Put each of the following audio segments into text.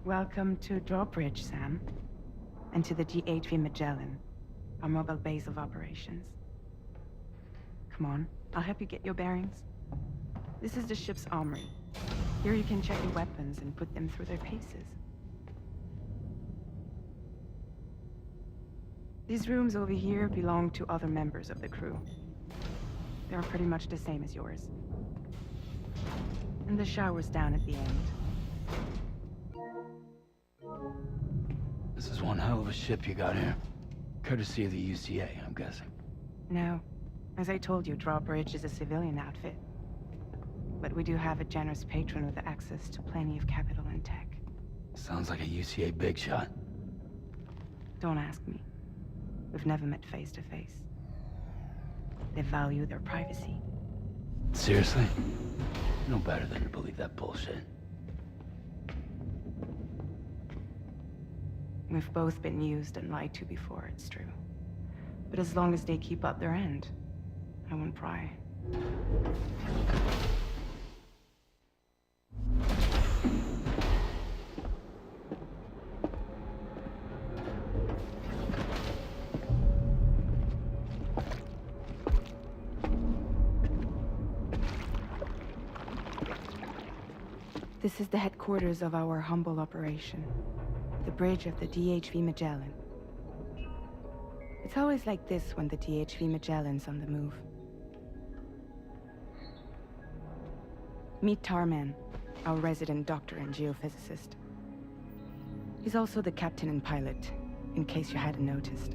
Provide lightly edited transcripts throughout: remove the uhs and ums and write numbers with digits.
Welcome to Drawbridge, Sam. And to the DHV Magellan, our mobile base of operations. Come on, I'll help you get your bearings. This is the ship's armory. Here you can check your weapons and put them through their paces. These rooms over here belong to other members of the crew. They're pretty much the same as yours. And the shower's down at the end. This is one hell of a ship you got here. Courtesy of the UCA, I'm guessing. No. As I told you, Drawbridge is a civilian outfit. But we do have a generous patron with access to plenty of capital and tech. Sounds like a UCA big shot. Don't ask me. We've never met face to face. They value their privacy. Seriously? No better than to believe that bullshit. We've both been used and lied to before, it's true. But as long as they keep up their end, I won't pry. This is the headquarters of our humble operation. The bridge of the DHV Magellan. It's always like this when the DHV Magellan's on the move. Meet Tarman, our resident doctor and geophysicist. He's also the captain and pilot, in case you hadn't noticed.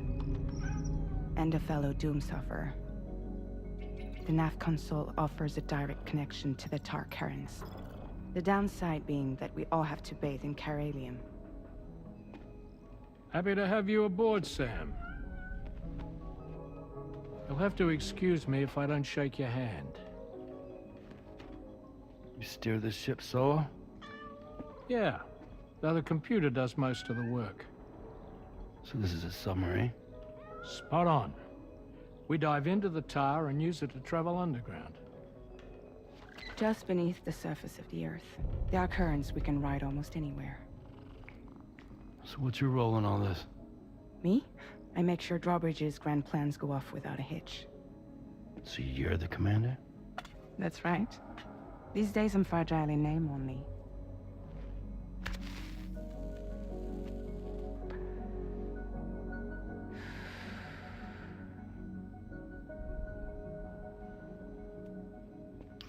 And a fellow doom sufferer. The nav console offers a direct connection to the Tar currents. The downside being that we all have to bathe in Caralium. Happy to have you aboard, Sam. You'll have to excuse me if I don't shake your hand. You steer this ship solo? Yeah, though the computer does most of the work. So this is a submarine? Spot on. We dive into the Tar and use it to travel underground. Just beneath the surface of the Earth, there are currents we can ride almost anywhere. So what's your role in all this? Me? I make sure Drawbridge's grand plans go off without a hitch. So you're the commander? That's right. These days I'm fragile in name only.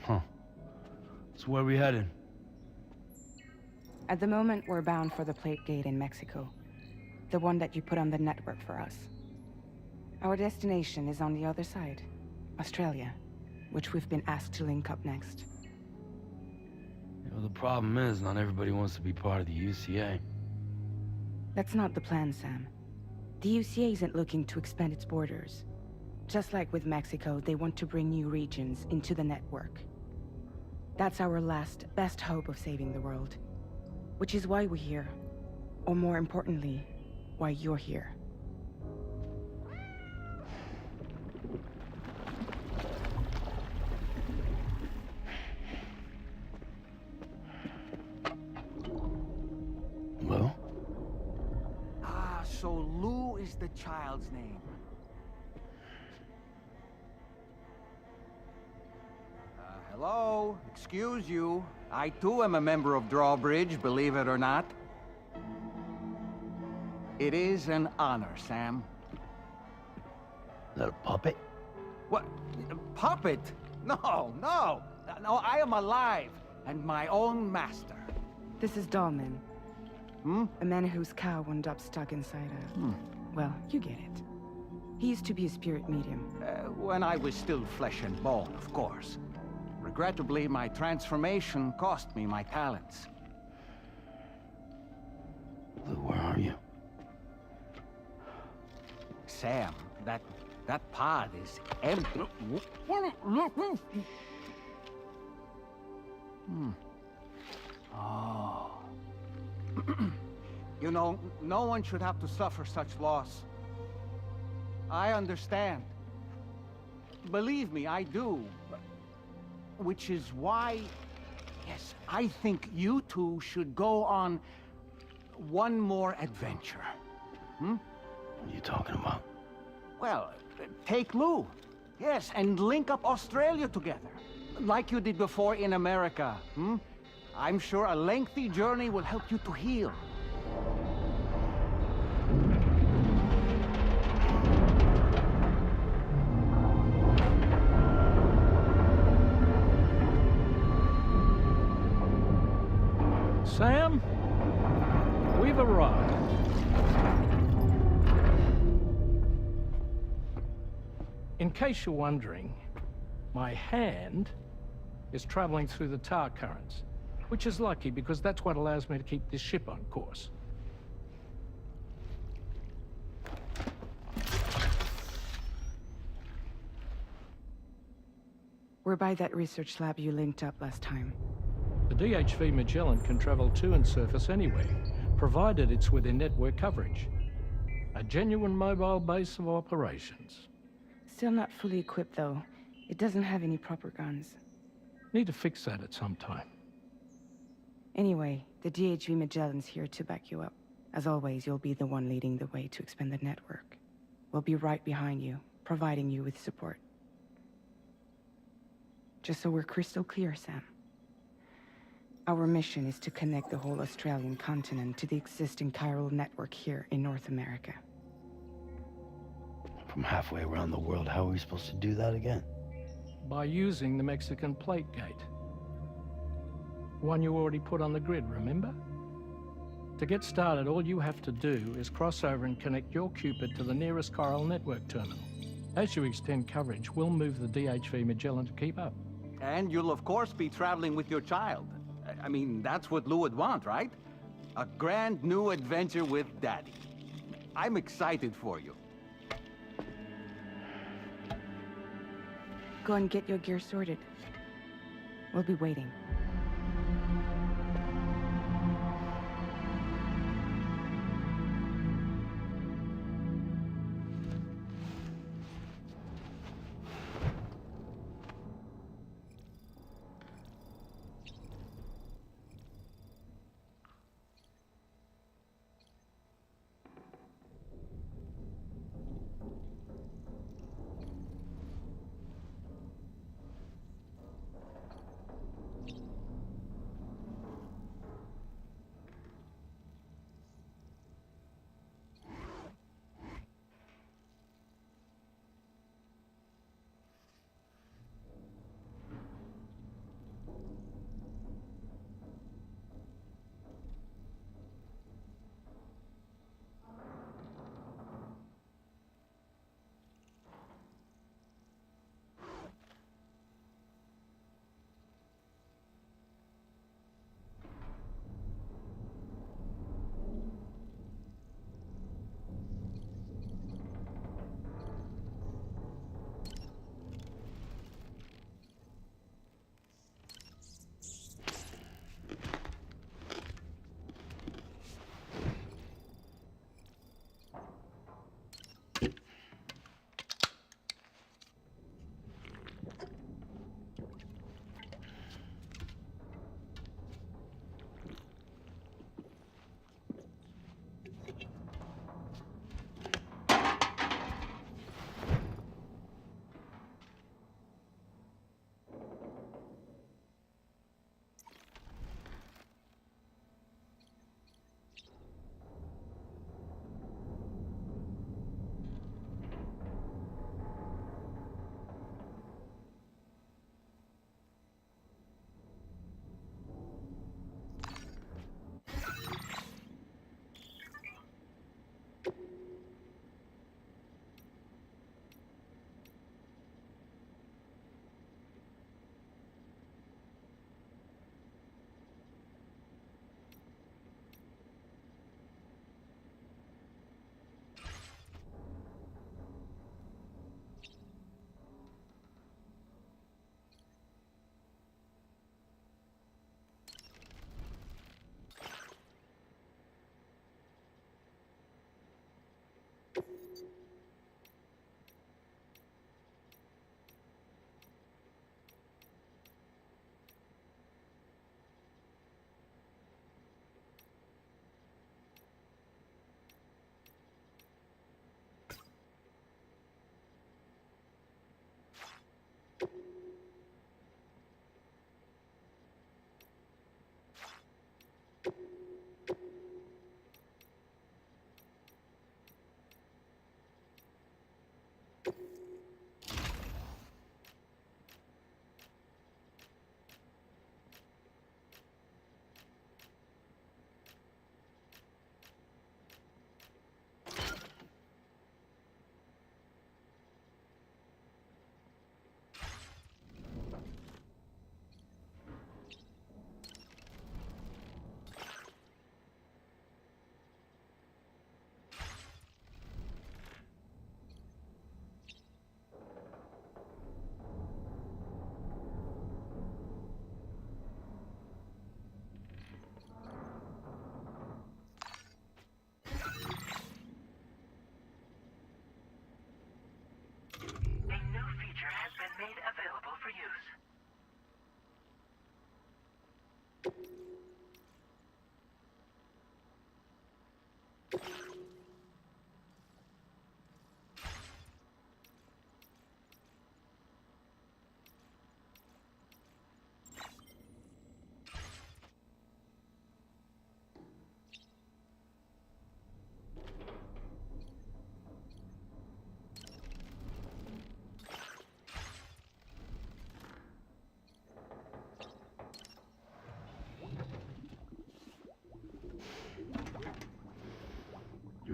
Huh. So where are we headed? At the moment, we're bound for the Plate Gate in Mexico. The one that you put on the network for us. Our destination is on the other side, Australia, which we've been asked to link up next. You know, the problem is, not everybody wants to be part of the UCA. That's not the plan, Sam. The UCA isn't looking to expand its borders. Just like with Mexico, they want to bring new regions into the network. That's our last, best hope of saving the world. Which is why we're here. Or more importantly, why you're here. Well? Ah, so Lou is the child's name. Hello? Excuse you. I too am a member of Drawbridge, believe it or not. It is an honor, Sam. Is that a puppet? What? A puppet? No, no. No, I am alive and my own master. This is Dahlman. Hmm? A man whose cow wound up stuck inside a... Well, you get it. He used to be a spirit medium. When I was still flesh and bone, of course. Regrettably, my transformation cost me my talents. Lou, where are you? Sam, that pod is empty. Oh. You know, no one should have to suffer such loss. I understand. Believe me, I do. Which is why, yes, I think you two should go on one more adventure. Hmm? What are you talking about? Well, take Lou. Yes, and link up Australia together. Like you did before in America. Hmm? I'm sure a lengthy journey will help you to heal. Sam, we've arrived. In case you're wondering, my hand is traveling through the tar currents, which is lucky because that's what allows me to keep this ship on course. We're by that research lab you linked up last time. The DHV Magellan can travel to and surface anywhere, provided it's within network coverage. A genuine mobile base of operations. Still not fully equipped, though. It doesn't have any proper guns. Need to fix that at some time. Anyway, the DHV Magellan's here to back you up. As always, you'll be the one leading the way to expand the network. We'll be right behind you, providing you with support. Just so we're crystal clear, Sam. Our mission is to connect the whole Australian continent to the existing chiral network here in North America. From halfway around the world, how are we supposed to do that again? By using the Mexican plate gate. One you already put on the grid, remember? To get started, all you have to do is cross over and connect your Cupid to the nearest chiral network terminal. As you extend coverage, we'll move the DHV Magellan to keep up. And you'll of course be traveling with your child. I mean, that's what Lou would want, right? A grand new adventure with Daddy. I'm excited for you. Go and get your gear sorted. We'll be waiting.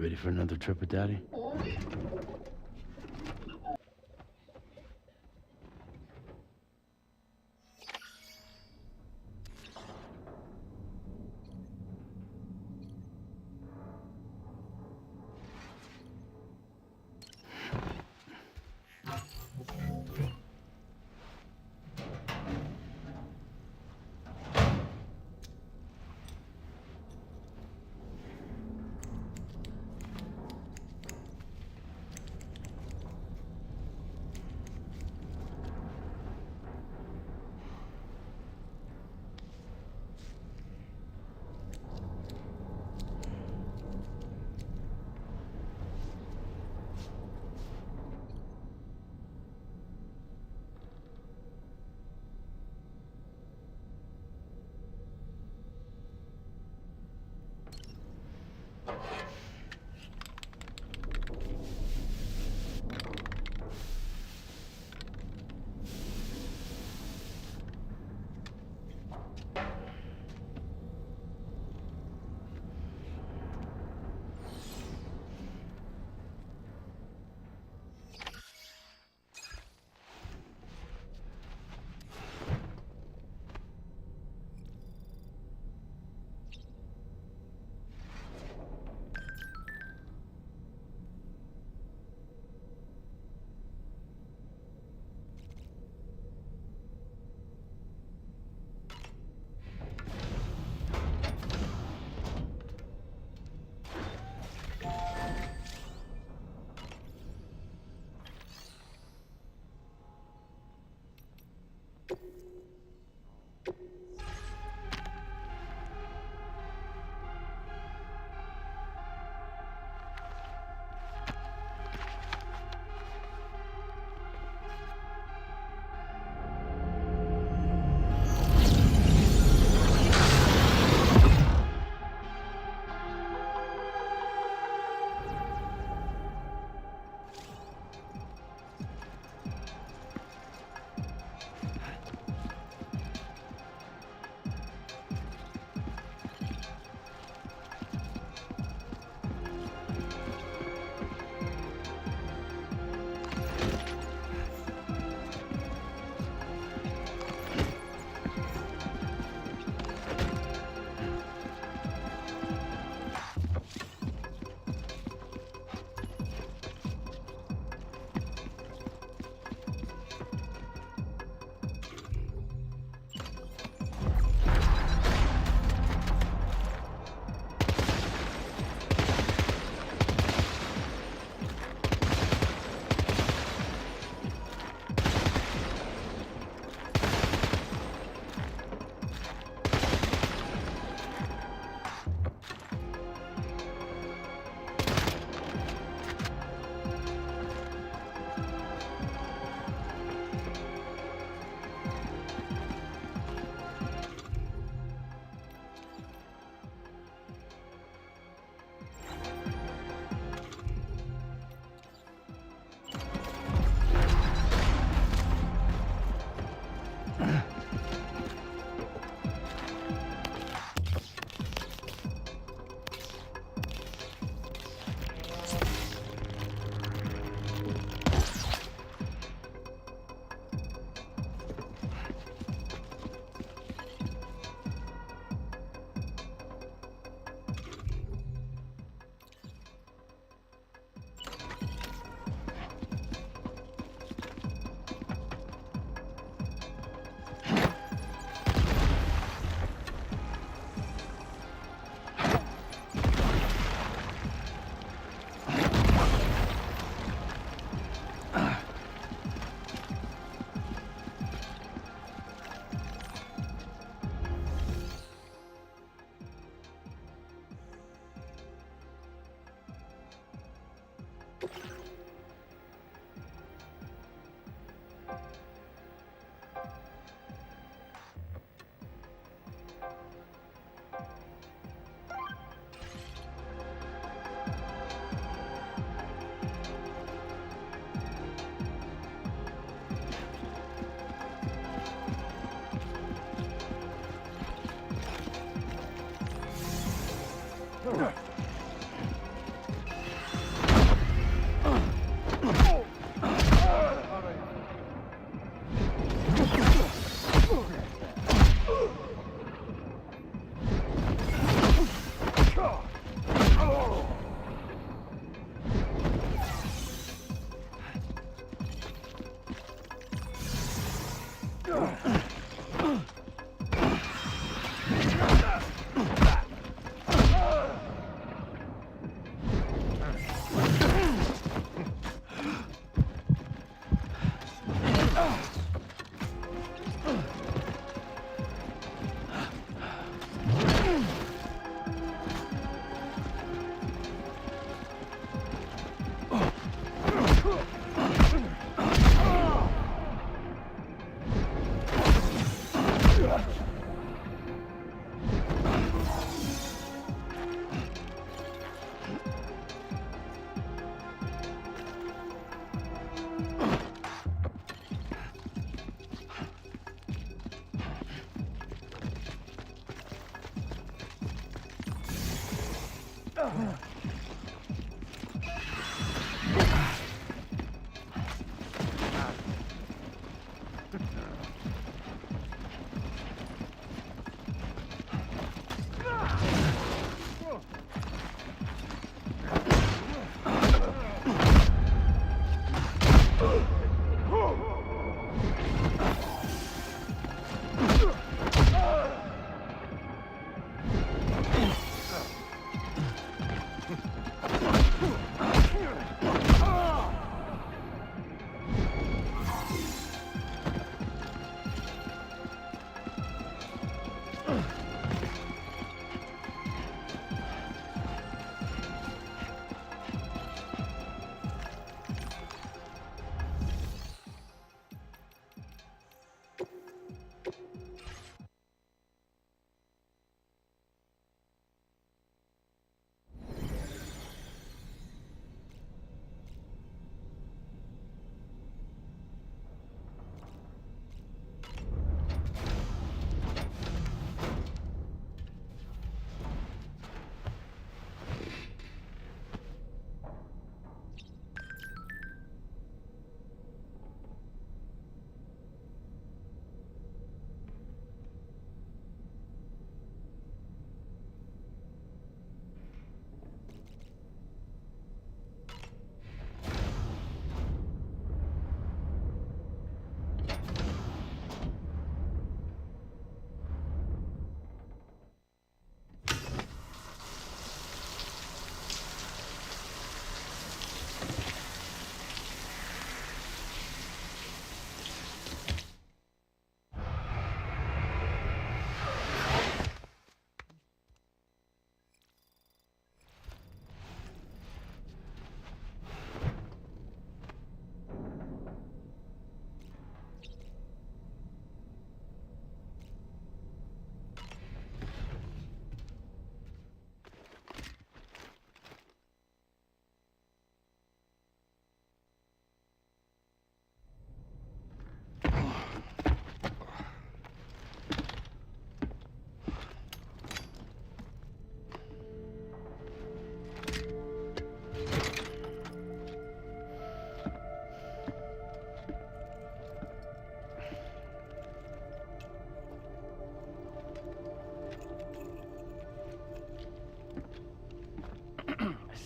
You ready for another trip with Daddy?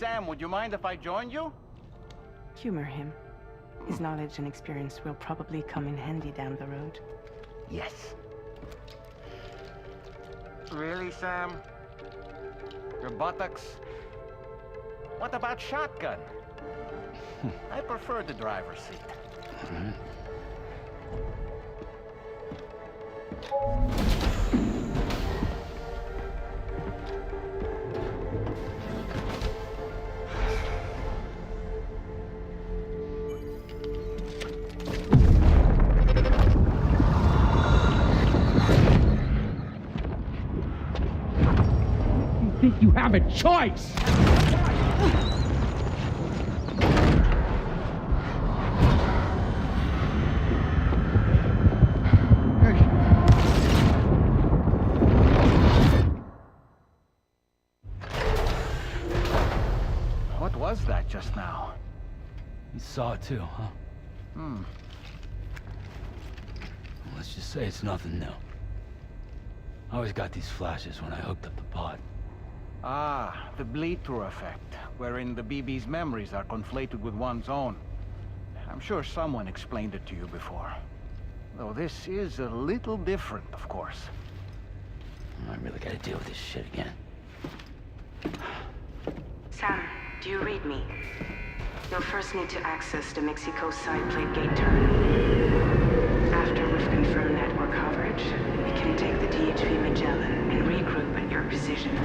Sam, would you mind if I joined you? Humor him. His knowledge and experience will probably come in handy down the road. Yes. Really, Sam? Your buttocks? What about shotgun? I prefer the driver's seat. Think you have a choice? You saw it too, huh? Well, let's just say it's nothing new. I always got these flashes when I hooked up the pod. Ah, the bleed-through effect, wherein the BB's memories are conflated with one's own. I'm sure someone explained it to you before. Though this is a little different, of course. I really gotta deal with this shit again. Sam, do you read me? You'll first need to access the Mexico side plate gate terminal. After we've confirmed network coverage, we can take the DHV Magellan and regroup at your position.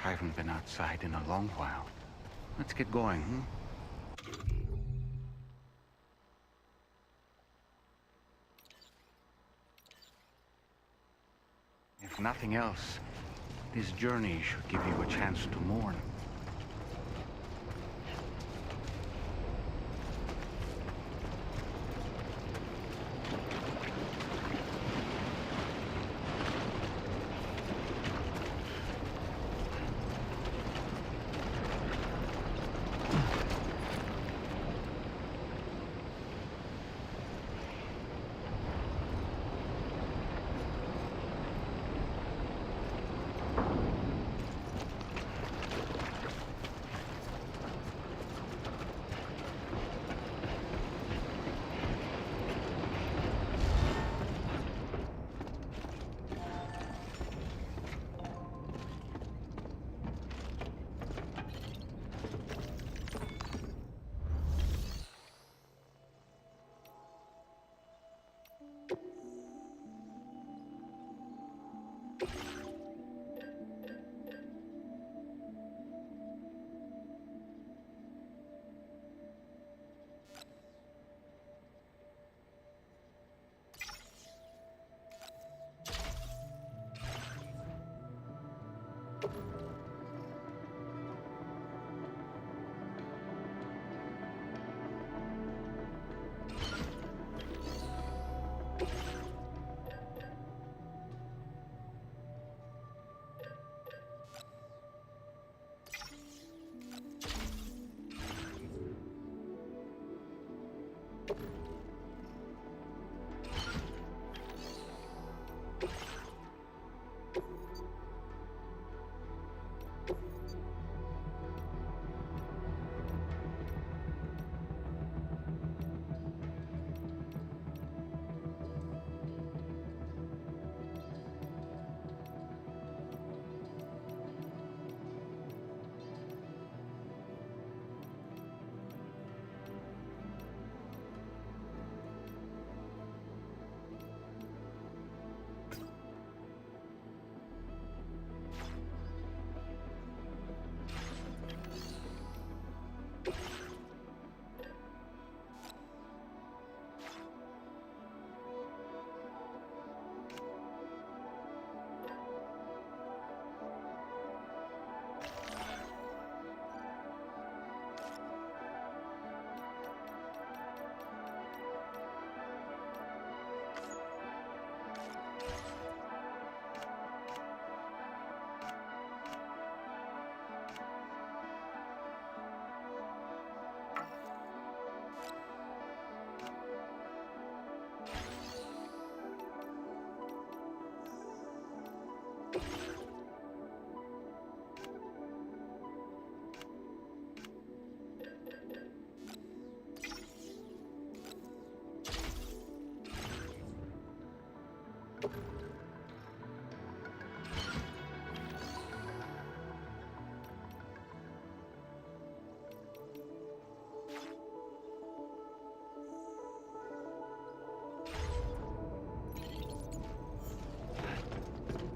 I haven't been outside in a long while. Let's get going, If nothing else, this journey should give you a chance to mourn.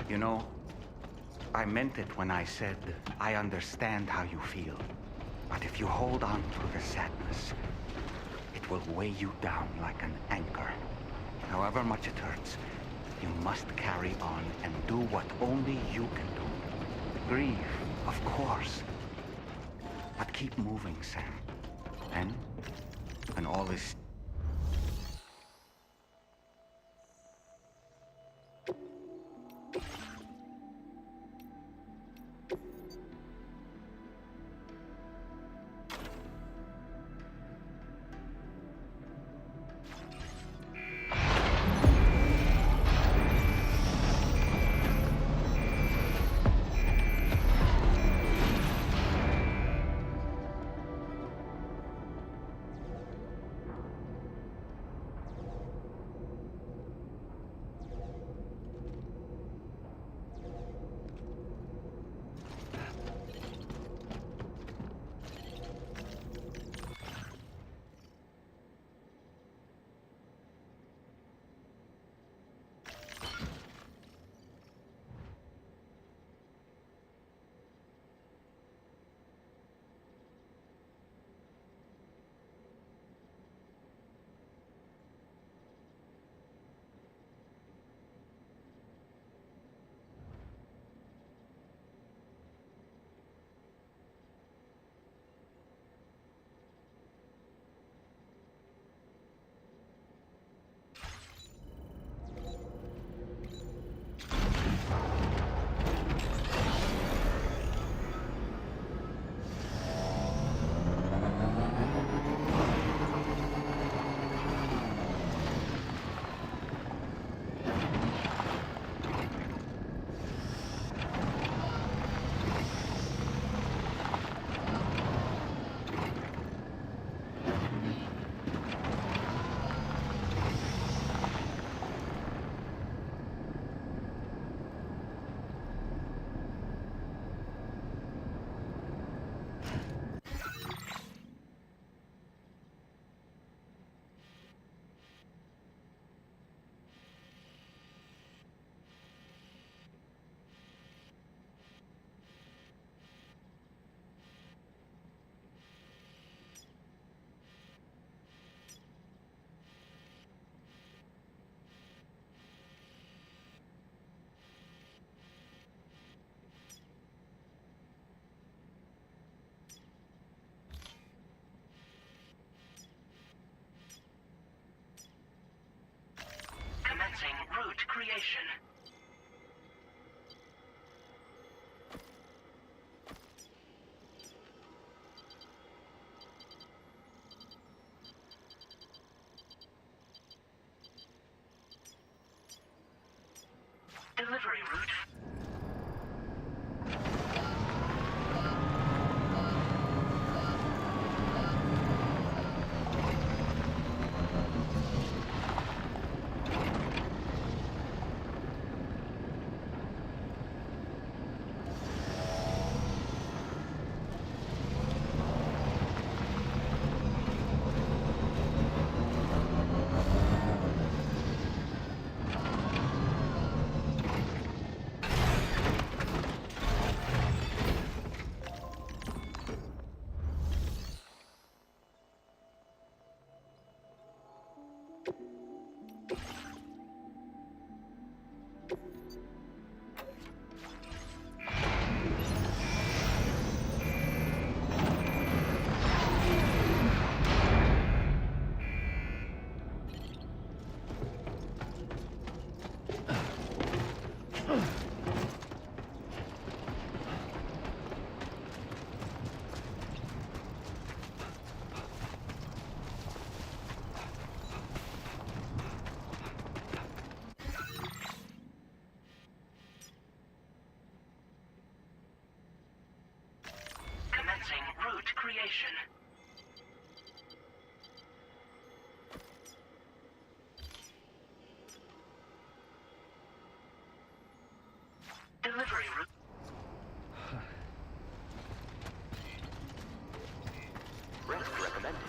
You know, I meant it when I said I understand how you feel. But if you hold on to the sadness, it will weigh you down like an anchor. However much it hurts, you must carry on and do what only you can do. Grieve, of course. But Keep moving, Sam. And when all is... Commencing route creation. Delivery route. Commencing route creation. Delivery route. Rest recommended.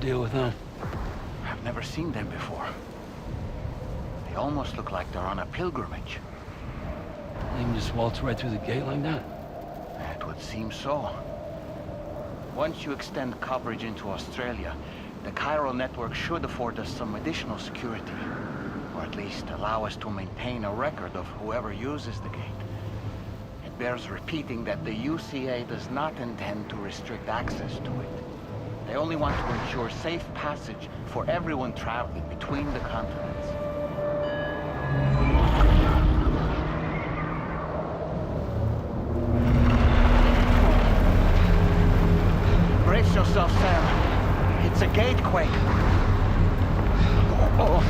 deal with them? I've never seen them before. They almost look like they're on a pilgrimage. They can just waltz right through the gate like that? It would seem so. Once you extend coverage into Australia, the chiral network should afford us some additional security. Or at least allow us to maintain a record of whoever uses the gate. It bears repeating that the UCA does not intend to restrict access to it. They only want to ensure safe passage for everyone traveling between the continents. Brace yourself, Sam. It's a gatequake. Oh.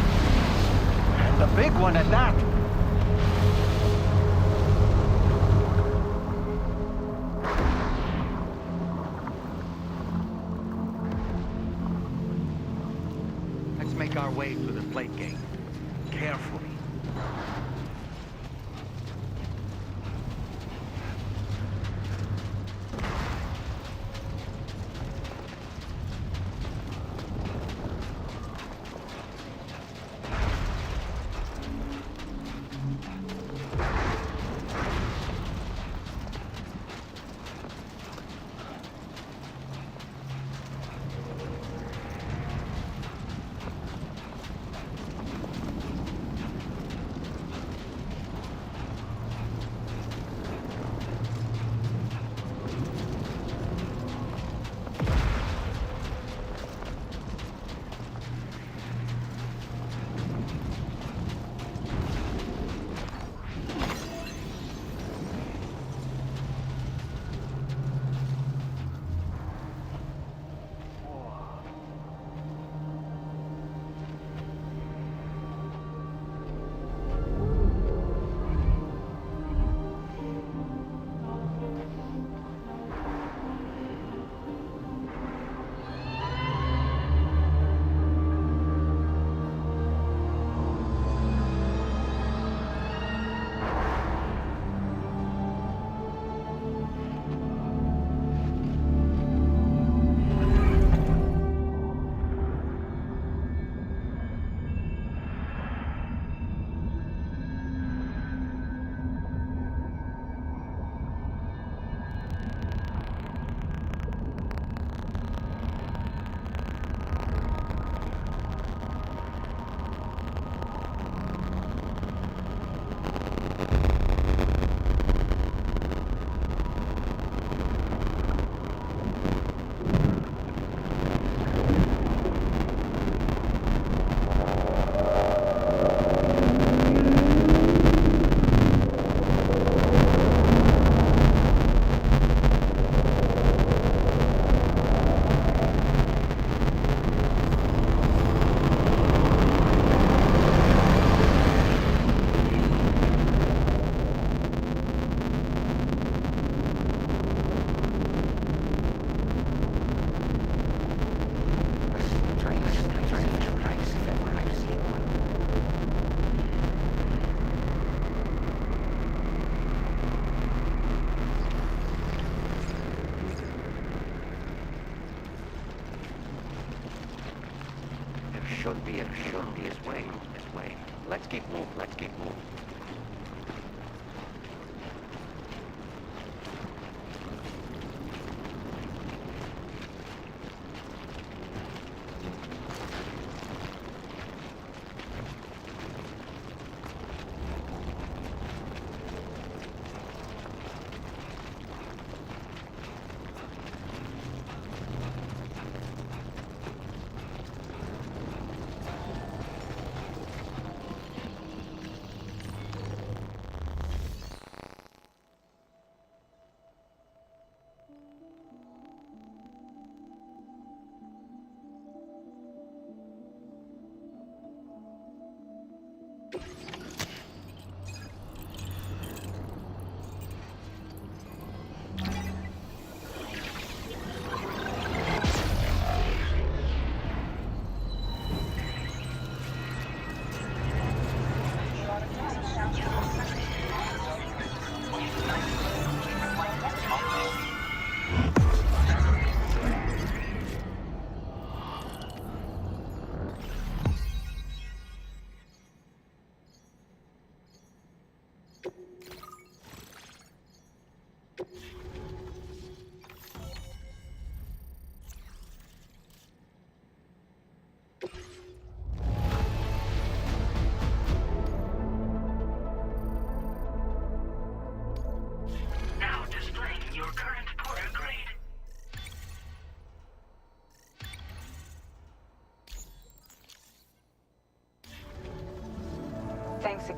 And a big one at that. Let's make our way through the plate gate. Carefully. should be his way. Let's keep moving.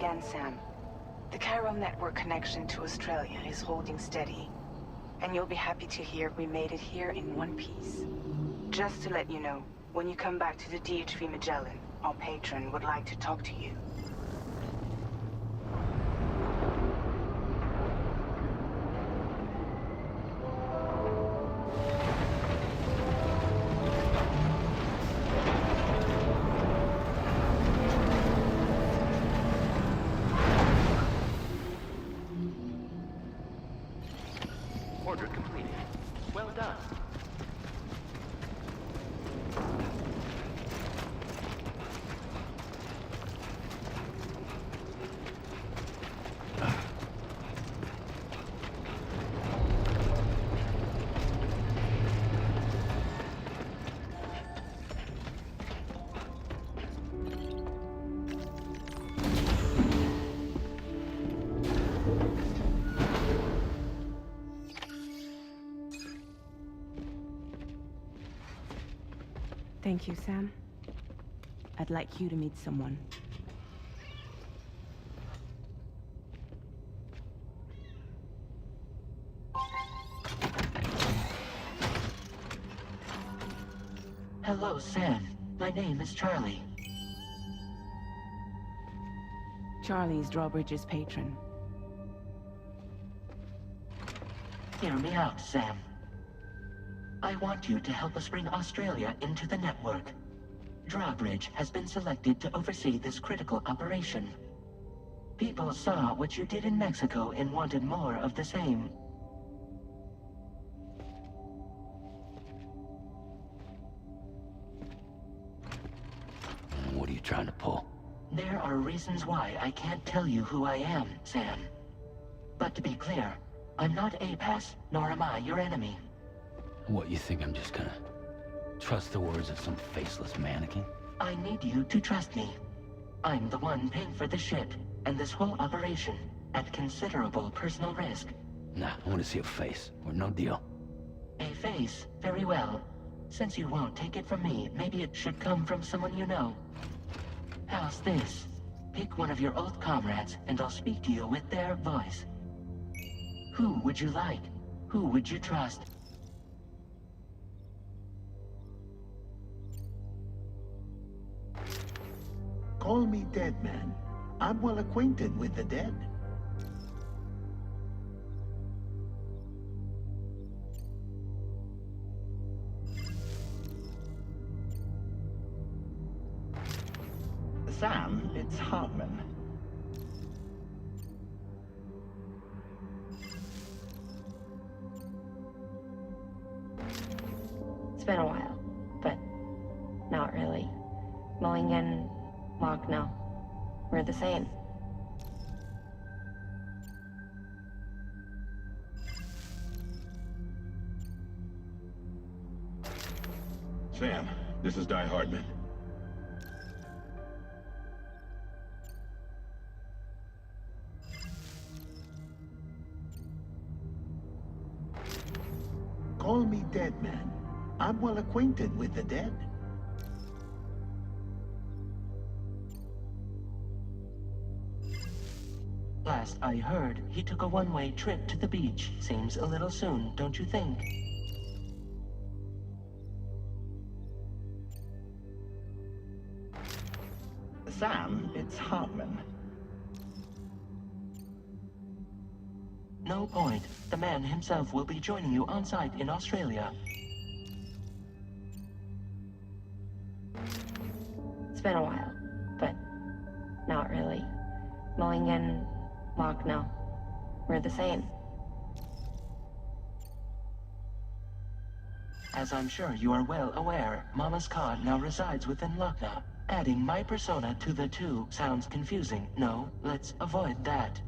again, Sam. The chiral network connection to Australia is holding steady. And you'll be happy to hear we made it here in one piece. Just to let you know, when you come back to the DHV Magellan, our patron would like to talk to you. Order completed. Well done. Thank you, Sam. I'd like you to meet someone. Hello, Sam. My name is Charlie. Charlie's Drawbridge's patron. Hear me out, Sam. I want you to help us bring Australia into the network. Drawbridge has been selected to oversee this critical operation. People saw what you did in Mexico and wanted more of the same. What are you trying to pull? There are reasons why I can't tell you who I am, Sam. But to be clear, I'm not APAS, nor am I your enemy. What, you think I'm just gonna trust the words of some faceless mannequin? I need you to trust me. I'm the one paying for the ship and this whole operation at considerable personal risk. Nah, I want to see a face, or no deal. A face? Very well. Since you won't take it from me, maybe it should come from someone you know. How's this? Pick one of your old comrades, and I'll speak to you with their voice. Who would you like? Who would you trust? Call me Dead Man. I'm well acquainted with the dead. Sam, it's Hartman. It's been a while, but not really. Mulligan, Locke, no. We're the same. Sam, this is Die Hardman. Call me Dead Man. I'm well acquainted with the dead. Last I heard, he took a one-way trip to the beach. Seems a little soon, don't you think? Sam, it's Hartman. No point. The man himself will be joining you on site in Australia. It's been a while, but not really. Mulligan, Locke, no. We're the same. As I'm sure you are well aware, Mama's Khan now resides within Lucknow. Adding my persona to the two sounds confusing. No, let's avoid that.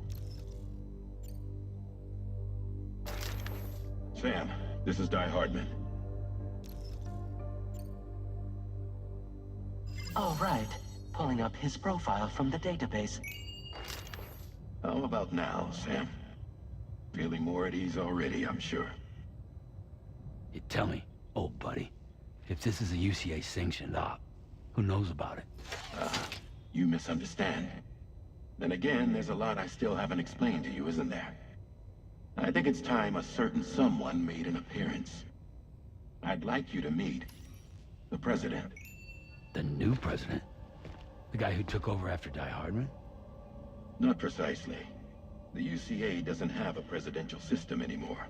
Sam, this is Die Hardman. All right. Pulling up his profile from the database. How about now, Sam? Feeling more at ease already, I'm sure. You tell me, old buddy, if this is a UCA-sanctioned op, who knows about it? You misunderstand. Then again, there's a lot I still haven't explained to you, isn't there? I think it's time a certain someone made an appearance. I'd like you to meet the President. The new president? The guy who took over after Die Hardman? Not precisely. The UCA doesn't have a presidential system anymore.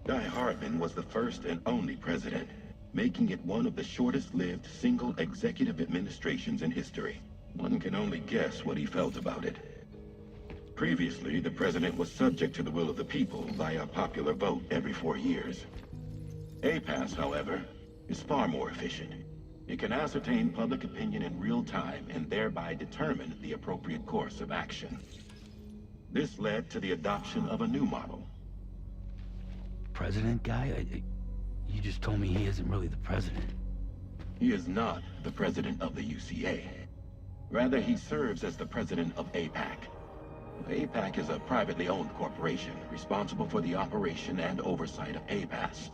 Die Hardman was the first and only president, making it one of the shortest-lived single executive administrations in history. One can only guess what he felt about it. Previously, the president was subject to the will of the people via popular vote every 4 years. APAS, however, is far more efficient. It can ascertain public opinion in real time and thereby determine the appropriate course of action. This led to the adoption of a new model. President guy? You just told me he isn't really the president. He is not the president of the UCA. Rather, he serves as the president of APAC. APAC is a privately owned corporation responsible for the operation and oversight of APAS,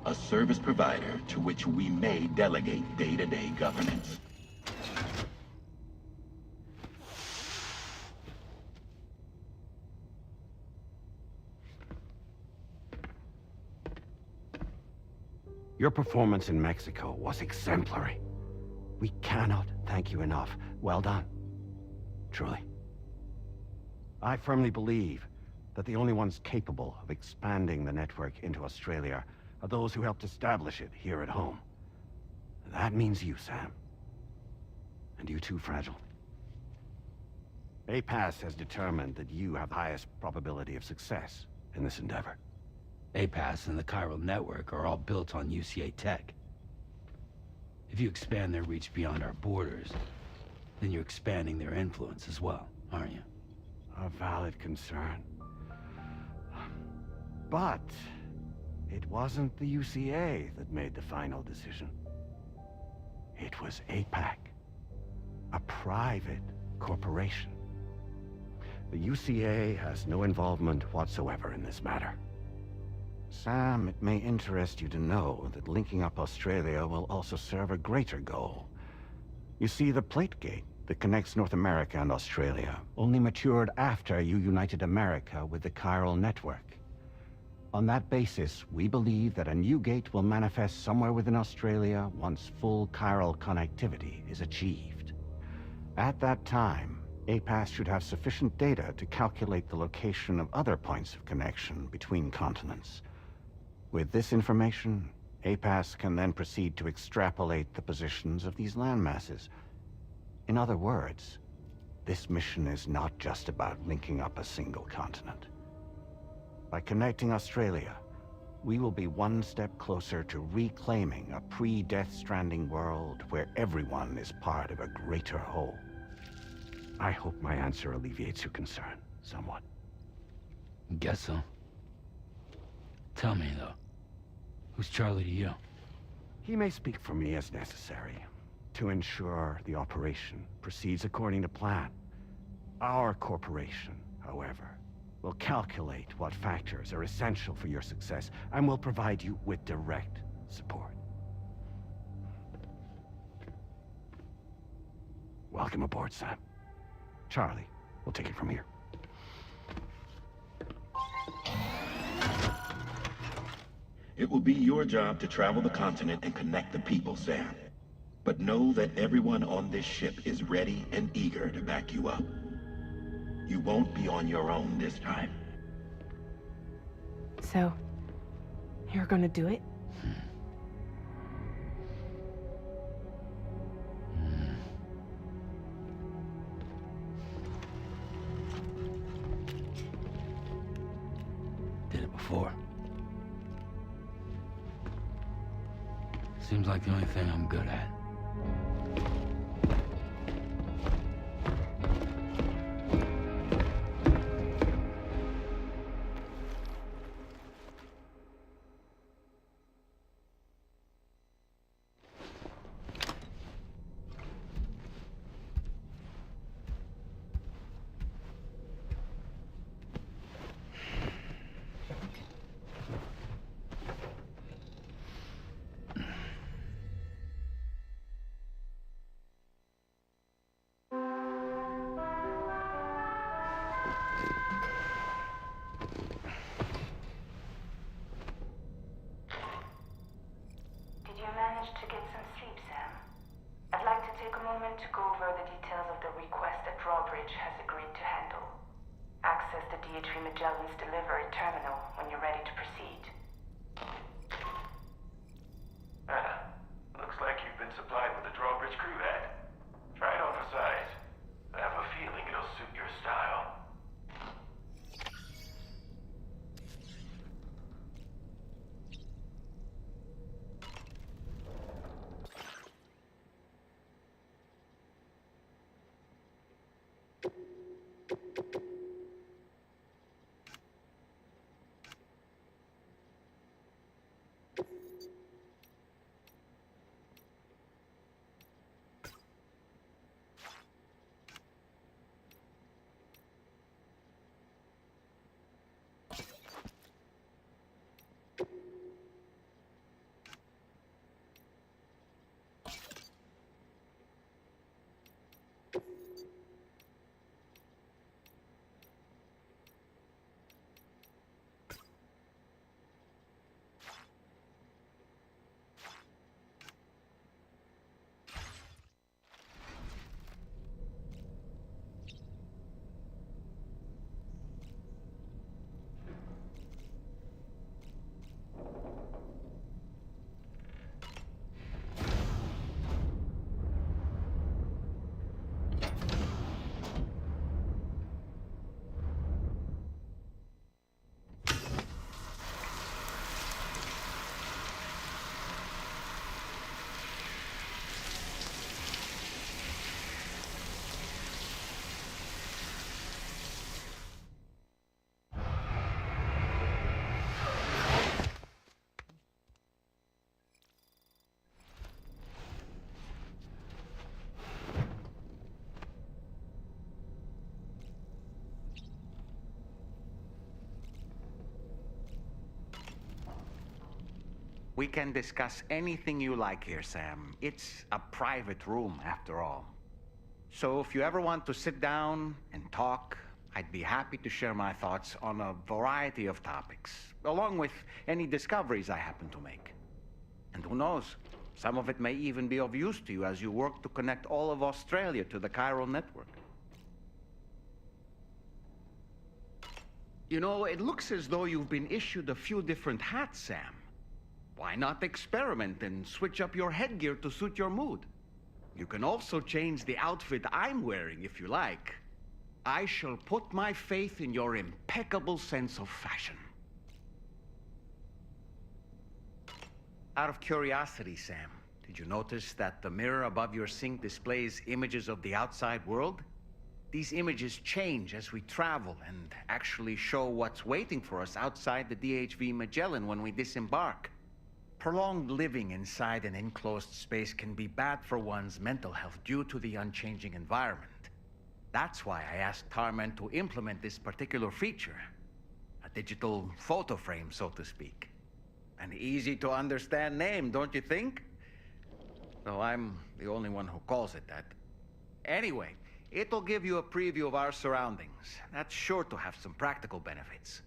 a service provider to which we may delegate day-to-day governance. Your performance in Mexico was exemplary. We cannot thank you enough. Well done. Truly. I firmly believe that the only ones capable of expanding the network into Australia are those who helped establish it here at home. That means you, Sam. And you too, Fragile. APAS has determined that you have the highest probability of success in this endeavor. APAS and the chiral network are all built on UCA tech. If you expand their reach beyond our borders, then you're expanding their influence as well, aren't you? A valid concern. But it wasn't the UCA that made the final decision. It was APAC, a private corporation. The UCA has no involvement whatsoever in this matter. Sam, it may interest you to know that linking up Australia will also serve a greater goal. You see, the plate gate that connects North America and Australia only matured after you united America with the chiral network. On that basis, we believe that a new gate will manifest somewhere within Australia once full chiral connectivity is achieved. At that time, APAS should have sufficient data to calculate the location of other points of connection between continents. With this information, APAS can then proceed to extrapolate the positions of these landmasses. In other words, this mission is not just about linking up a single continent. By connecting Australia, we will be one step closer to reclaiming a pre-Death Stranding world where everyone is part of a greater whole. I hope my answer alleviates your concern somewhat. Guess so. Tell me, though. Who's Charlie to you? He may speak for me as necessary to ensure the operation proceeds according to plan. Our corporation, however, will calculate what factors are essential for your success and will provide you with direct support. Welcome aboard, Sam. Charlie, we'll take it from here. It will be your job to travel the continent and connect the people, Sam. But know that everyone on this ship is ready and eager to back you up. You won't be on your own this time. So, you're gonna do it? Did it before. Seems like the only thing I'm good at. DHV Magellan's delivery terminal when you're ready to proceed. Looks like you've been supplied with a drawbridge crew head. Try it on for size. I have a feeling it'll suit your style. We can discuss anything you like here, Sam. It's a private room, after all. So if you ever want to sit down and talk, I'd be happy to share my thoughts on a variety of topics, along with any discoveries I happen to make. And who knows, some of it may even be of use to you as you work to connect all of Australia to the chiral network. You know, it looks as though you've been issued a few different hats, Sam. Why not experiment and switch up your headgear to suit your mood? You can also change the outfit I'm wearing if you like. I shall put my faith in your impeccable sense of fashion. Out of curiosity, Sam, did you notice that the mirror above your sink displays images of the outside world? These images change as we travel and actually show what's waiting for us outside the DHV Magellan when we disembark. Prolonged living inside an enclosed space can be bad for one's mental health due to the unchanging environment. That's why I asked Tarman to implement this particular feature. A digital photo frame, so to speak. An easy to understand name, don't you think? Though I'm the only one who calls it that. Anyway, it'll give you a preview of our surroundings. That's sure to have some practical benefits.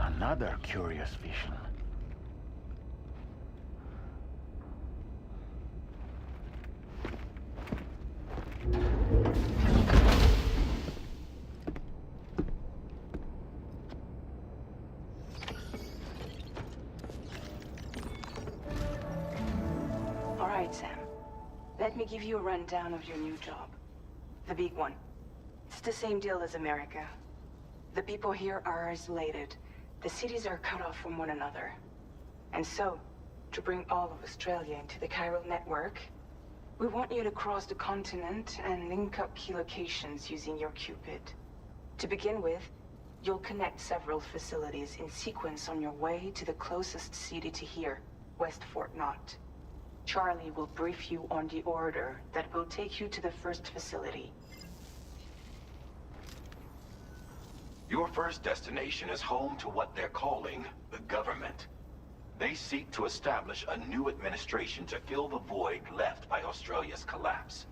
Another curious vision. All right, Sam. Let me give you a rundown of your new job. The big one. It's the same deal as America. The people here are isolated. The cities are cut off from one another. And so, to bring all of Australia into the chiral network, we want you to cross the continent and link up key locations using your Cupid. To begin with, You'll connect several facilities in sequence on your way to the closest city to here, West Fort Knott. Charlie will brief you on the order that will take you to the first facility. Your first destination is home to what they're calling the government. They seek to establish a new administration to fill the void left by Australia's collapse.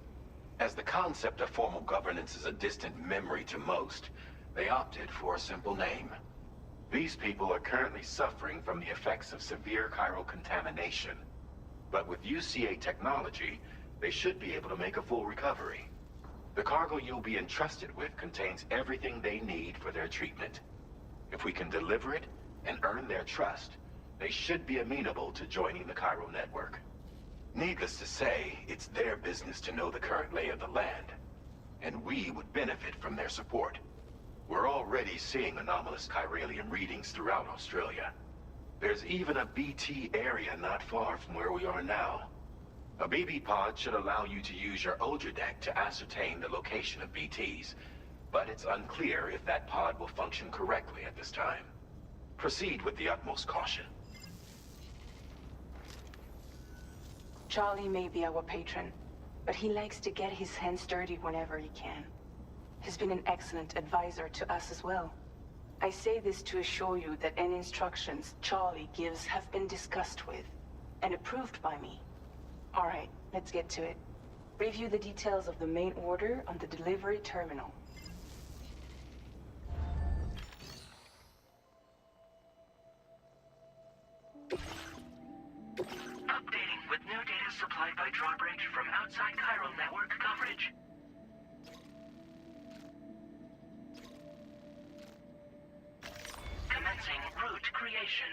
As the concept of formal governance is a distant memory to most, they opted for a simple name. These people are currently suffering from the effects of severe chiral contamination. But with UCA technology, they should be able to make a full recovery. The cargo you'll be entrusted with contains everything they need for their treatment. If we can deliver it and earn their trust, they should be amenable to joining the chiral network. Needless to say, it's their business to know the current lay of the land, and we would benefit from their support. We're already seeing anomalous chiralium readings throughout Australia. There's even a BT area not far from where we are now. A BB pod should allow you to use your Ultra deck to ascertain the location of BTs, but it's unclear if that pod will function correctly at this time. Proceed with the utmost caution. Charlie may be our patron, but he likes to get his hands dirty whenever he can. He's been an excellent advisor to us as well. I say this to assure you that any instructions Charlie gives have been discussed with and approved by me. All right, let's get to it. Review the details of the main order on the delivery terminal. Updating with new data supplied by drawbridge from outside chiral network coverage. Commencing route creation.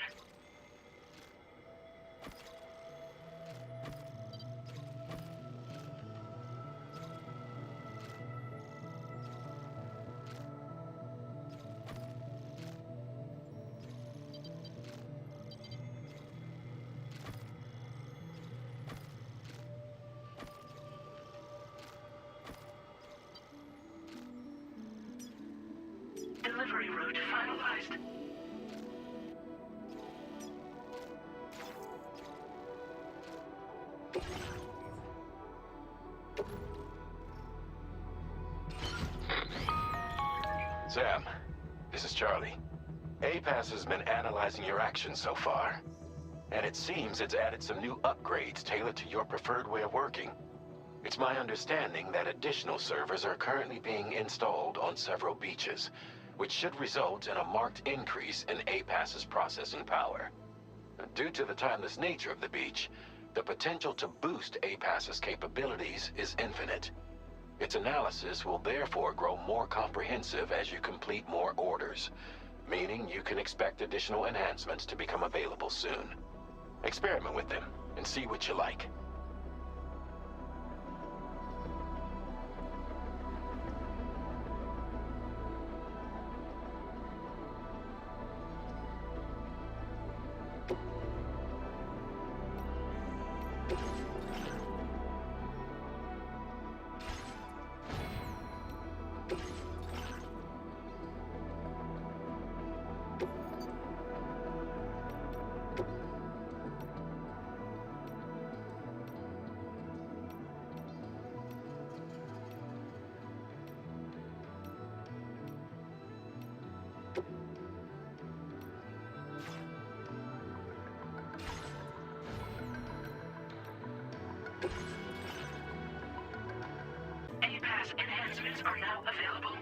Delivery route finalized. Sam, this is Charlie. APAS has been analyzing your actions so far, and it seems it's added some new upgrades tailored to your preferred way of working. It's my understanding that additional servers are currently being installed on several beaches, which should result in a marked increase in APAS's processing power. Due to the timeless nature of the beach, the potential to boost APAS's capabilities is infinite. Its analysis will therefore grow more comprehensive as you complete more orders, meaning you can expect additional enhancements to become available soon. Experiment with them and see what you like. APAS enhancements are now available.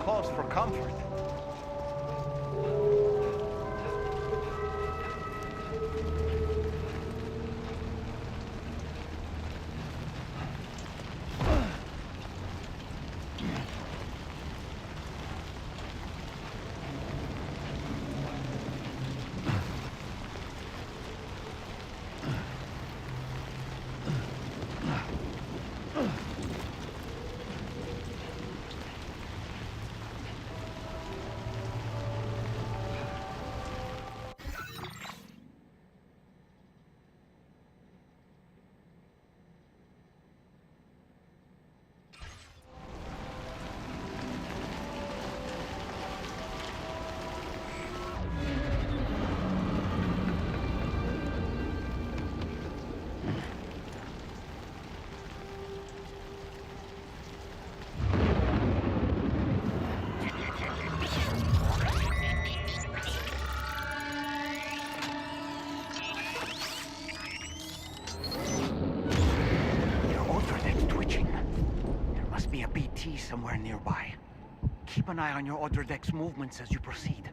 calls for comfort. Keep an eye on your other deck's movements as you proceed.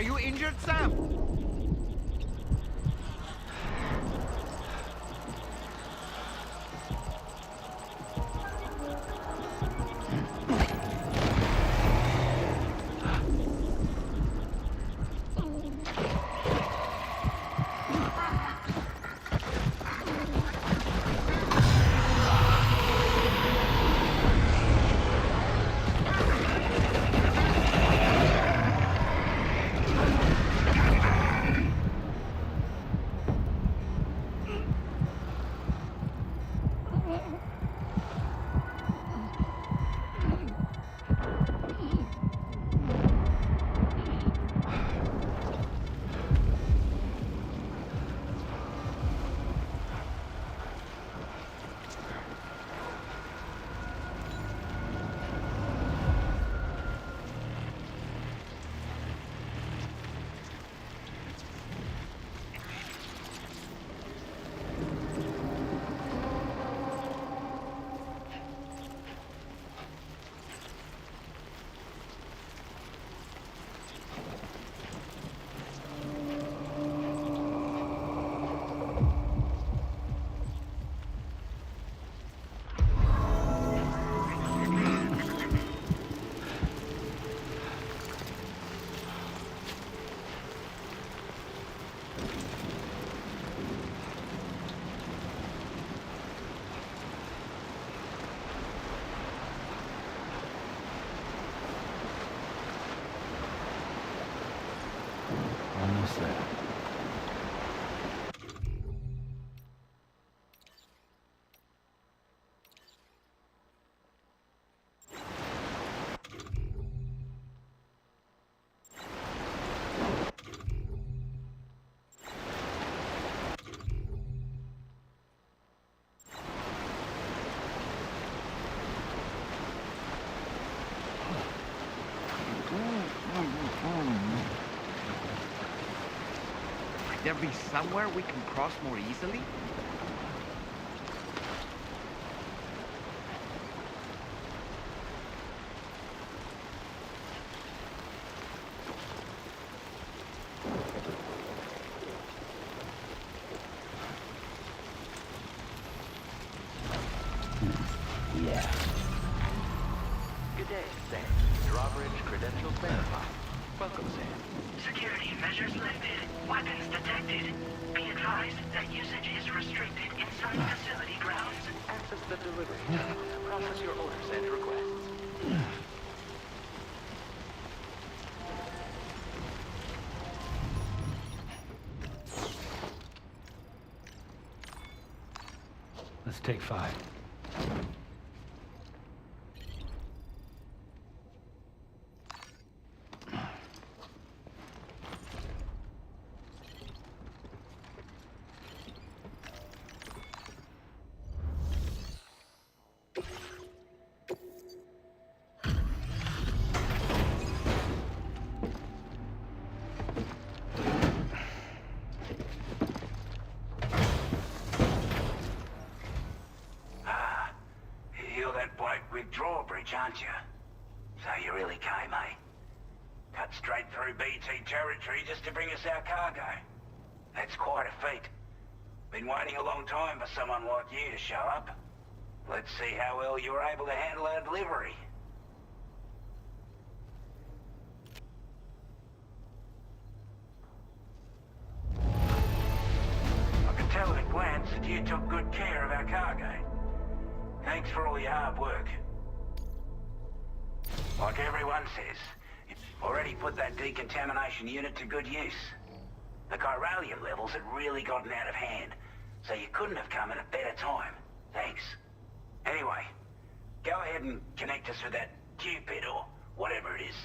Are you injured, Sam? Almost there. There be somewhere we can cross more easily? Yeah. Good day, Sam. Drawbridge credentials verified. Welcome, Sam. Security measures lifted. Weapons detected. Be advised that usage is restricted inside facility grounds. Access the delivery terminal. Process your orders and requests. Let's take 5. Drawbridge, aren't you? So you really came, eh? Cut straight through BT territory just to bring us our cargo. That's quite a feat. Been waiting a long time for someone like you to show up. Let's see how well you were able to handle our delivery. I could tell at a glance that you took good care of our cargo. Thanks for all your hard work. Like everyone says, you've already put that decontamination unit to good use. The chiralium levels had really gotten out of hand, so you couldn't have come at a better time. Thanks. Anyway, go ahead and connect us with that Cupid or whatever it is.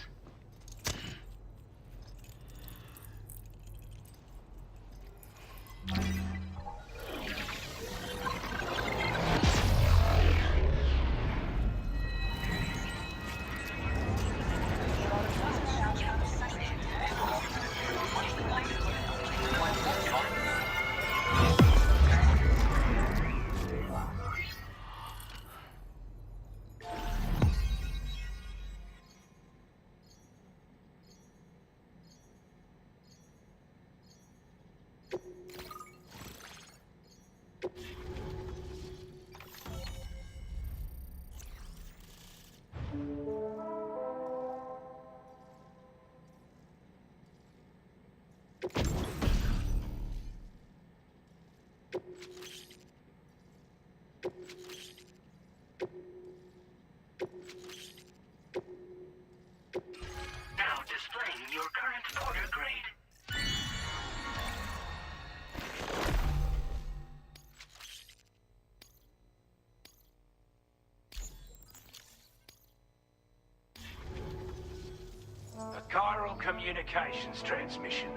communications transmission.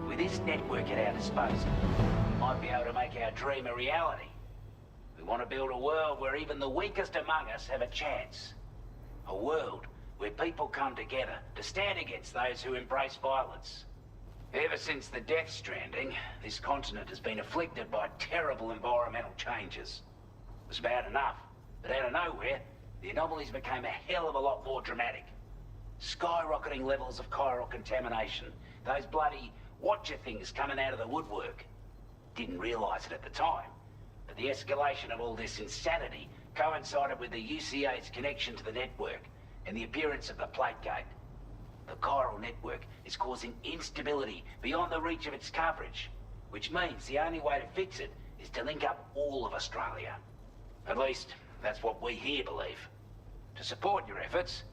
With this network at our disposal, we might be able to make our dream a reality. We want to build a world where even the weakest among us have a chance. A world where people come together to stand against those who embrace violence. Ever since the Death Stranding, this continent has been afflicted by terrible environmental changes. It was bad enough, but out of nowhere, the anomalies became a hell of a lot more dramatic. Skyrocketing levels of chiral contamination, those bloody watcher things coming out of the woodwork. Didn't realize it at the time, but the escalation of all this insanity coincided with the UCA's connection to the network and the appearance of the plate gate. The chiral network is causing instability beyond the reach of its coverage, which means the only way to fix it is to link up all of Australia. At least, that's what we here believe. To support your efforts,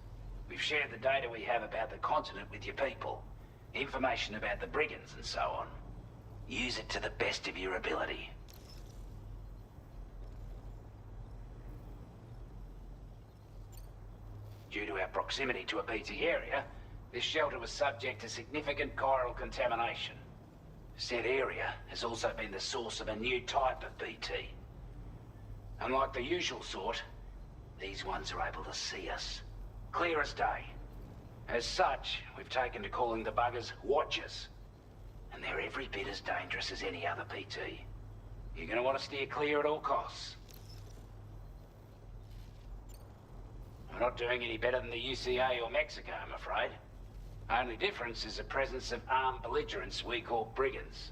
we've shared the data we have about the continent with your people, information about the brigands and so on. Use it to the best of your ability. Due to our proximity to a BT area, this shelter was subject to significant chiral contamination. Said area has also been the source of a new type of BT. Unlike the usual sort, these ones are able to see us. Clear as day. As such, we've taken to calling the buggers Watchers. And they're every bit as dangerous as any other BT. You're gonna want to steer clear at all costs. We're not doing any better than the UCA or Mexico, I'm afraid. Only difference is the presence of armed belligerents we call brigands,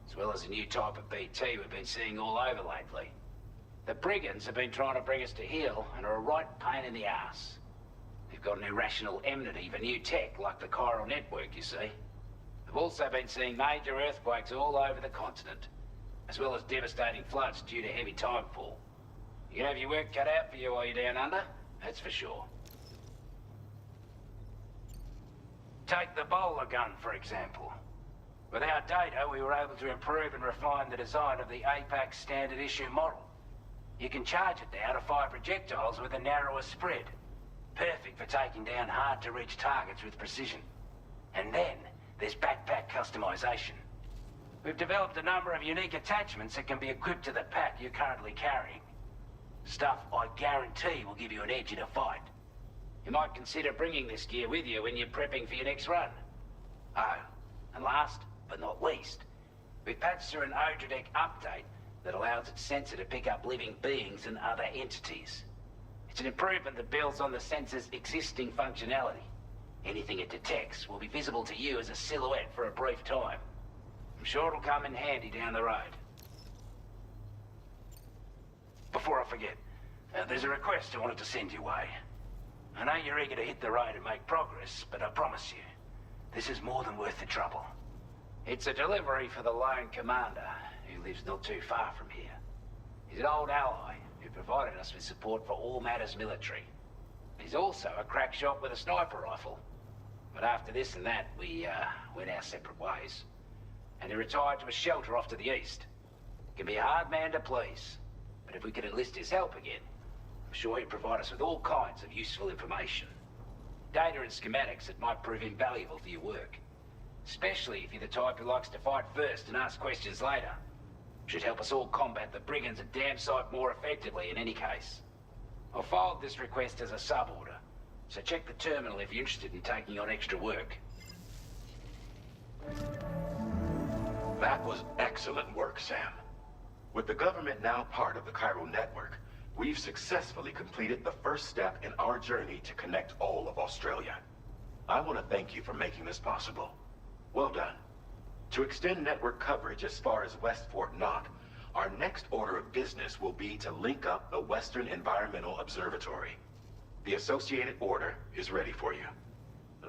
as well as a new type of BT we've been seeing all over lately. The brigands have been trying to bring us to heel and are a right pain in the ass. They've got an irrational enmity for new tech like the chiral network, you see. They've also been seeing major earthquakes all over the continent, as well as devastating floods due to heavy timefall. You can have your work cut out for you while you're down under, that's for sure. Take the bowler gun, for example. With our data, we were able to improve and refine the design of the APAC standard issue model. You can charge it now to fire projectiles with a narrower spread. Perfect for taking down hard-to-reach targets with precision. And then, there's backpack customization. We've developed a number of unique attachments that can be equipped to the pack you're currently carrying. Stuff I guarantee will give you an edge in a fight. You might consider bringing this gear with you when you're prepping for your next run. Oh, and last but not least, we've patched through an Odradek update that allows its sensor to pick up living beings and other entities. It's an improvement that builds on the sensor's existing functionality. Anything it detects will be visible to you as a silhouette for a brief time. I'm sure it'll come in handy down the road. Before I forget, there's a request I wanted to send your way. I know you're eager to hit the road and make progress, but I promise you, this is more than worth the trouble. It's a delivery for the lone commander, who lives not too far from here. He's an old ally who provided us with support for all matters military. He's also a crack shot with a sniper rifle. But after this and that, we went our separate ways. And he retired to a shelter off to the east. He can be a hard man to please, but if we could enlist his help again, I'm sure he'd provide us with all kinds of useful information. Data and schematics that might prove invaluable for your work. Especially if you're the type who likes to fight first and ask questions later. Should help us all combat the brigands a damn sight more effectively in any case. I'll filed this request as a sub-order, so check the terminal if you're interested in taking on extra work. That was excellent work, Sam. With the government now part of the chiral network, we've successfully completed the first step in our journey to connect all of Australia. I want to thank you for making this possible. Well done. To extend network coverage as far as West Fort Knox, our next order of business will be to link up the Western Environmental Observatory. The associated order is ready for you.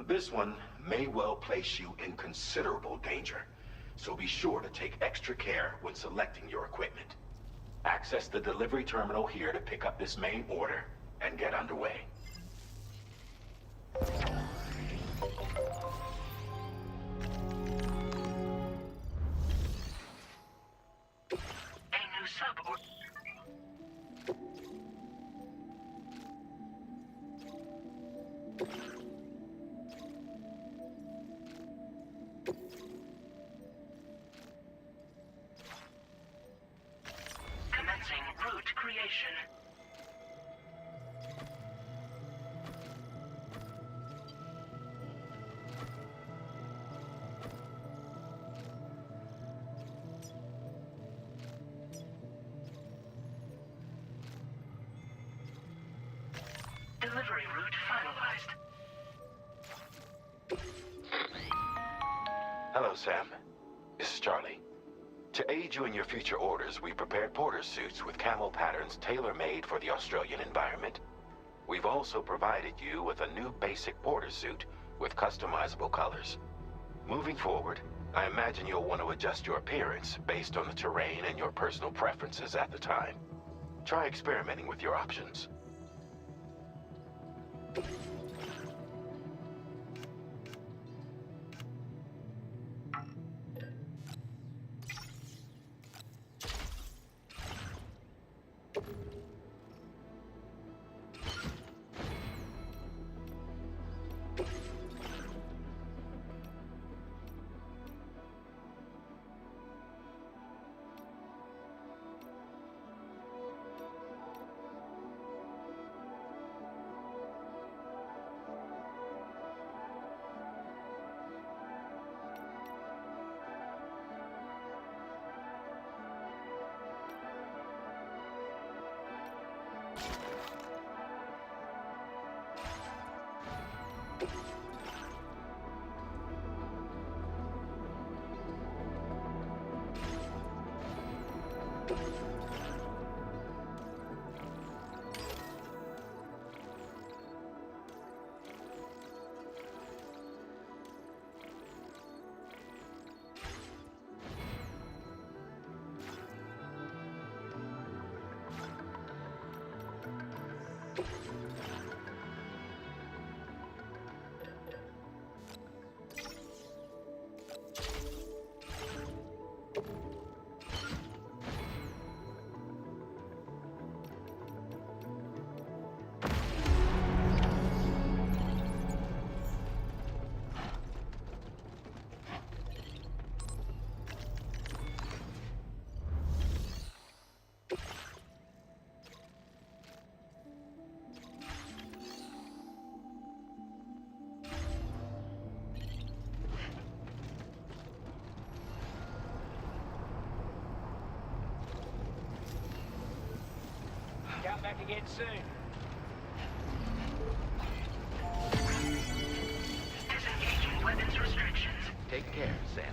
This one may well place you in considerable danger, so be sure to take extra care when selecting your equipment. Access the delivery terminal here to pick up this main order and get underway. creation. Delivery route finalized. Hello, Sam. This is Charlie. To aid you in your future orders, we prepared porter suits with camel patterns tailor-made for the Australian environment. We've also provided you with a new basic porter suit with customizable colors. Moving forward, I imagine you'll want to adjust your appearance based on the terrain and your personal preferences at the time. Try experimenting with your options. Out back again soon. Disengaging weapons restrictions. Take care, Sam.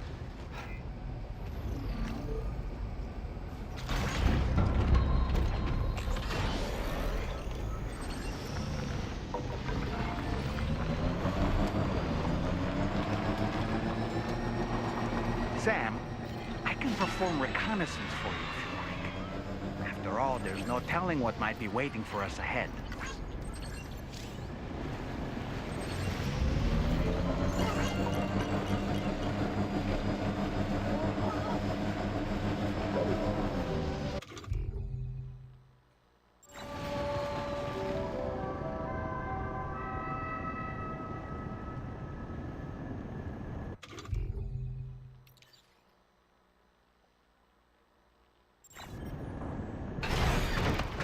Sam, I can perform reconnaissance for you if you like. After all, there's no telling what might be waiting for us ahead.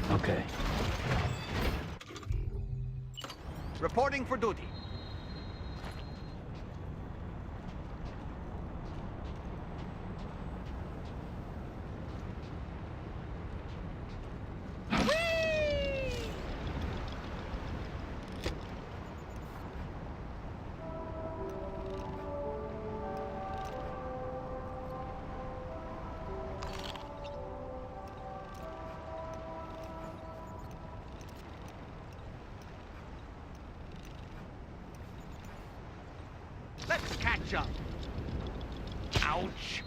Okay. Reporting for duty. Let's catch up. Ouch.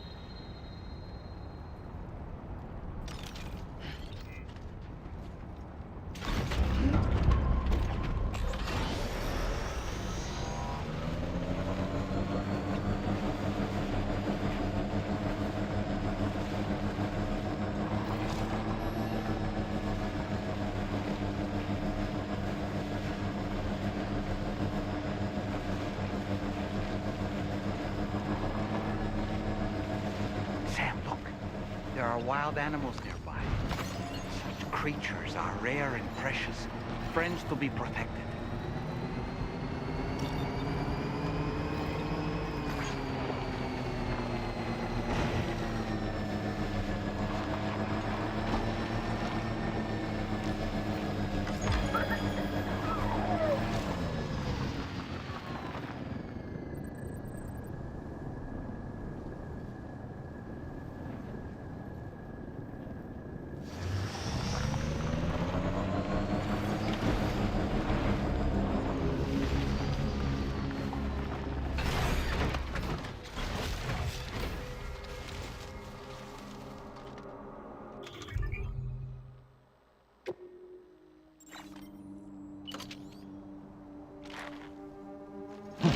Sam, look. There are wild animals nearby. Such creatures are rare and precious, friends to be protected.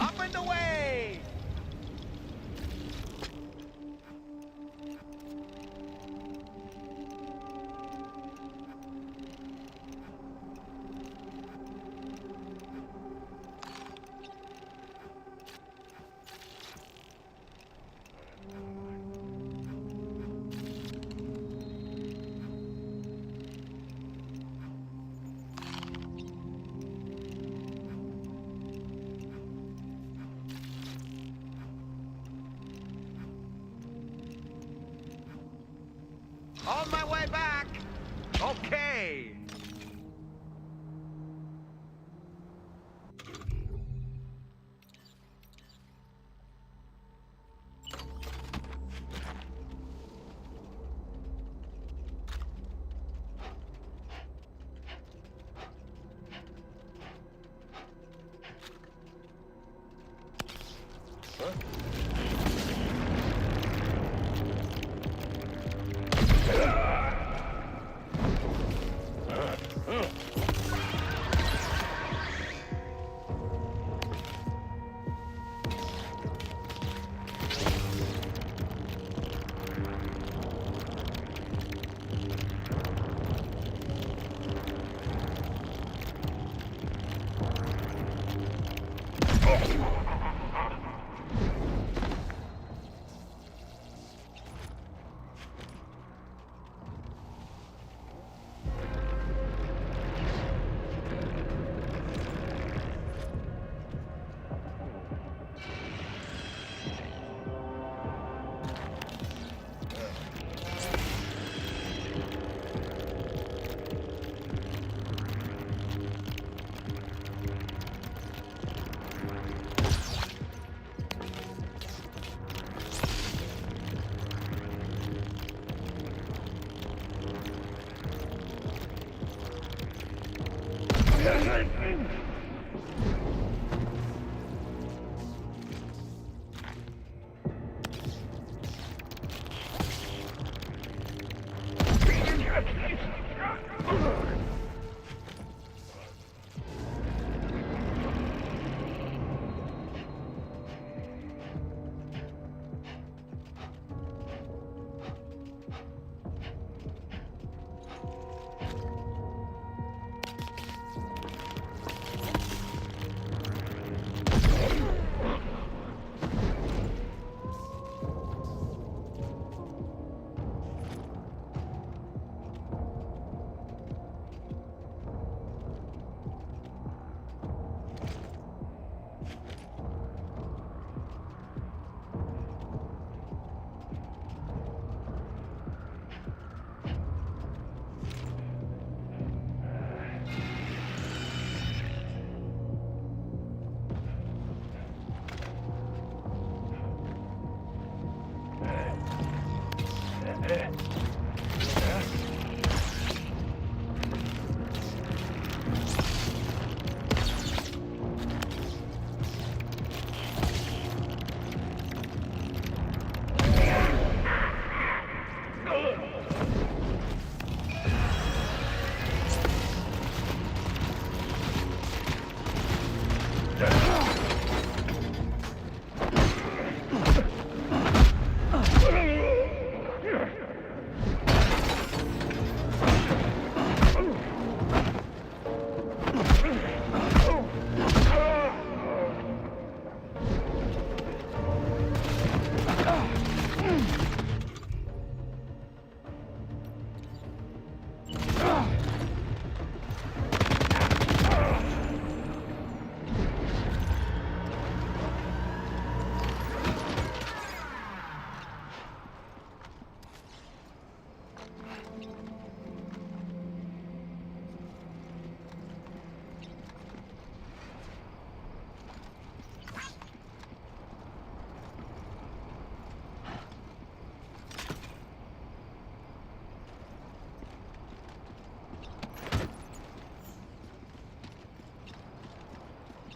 Up and away! On my way back! Okay!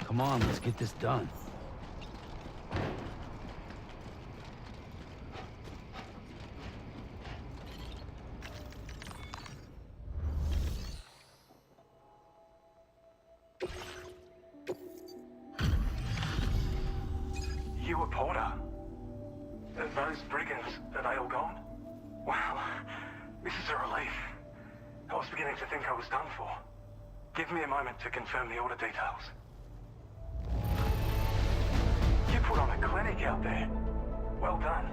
Come on, let's get this done. You were Porter? Those brigands, are they all gone? Wow, this is a relief. I was beginning to think I was done for. Give me a moment to confirm the order details. You put on a clinic out there. Well done.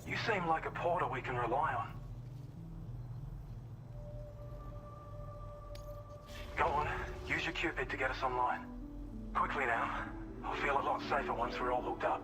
You seem like a Porter we can rely on. Go on, use your Cupid to get us online. Quickly now. I'll feel a lot safer once we're all hooked up.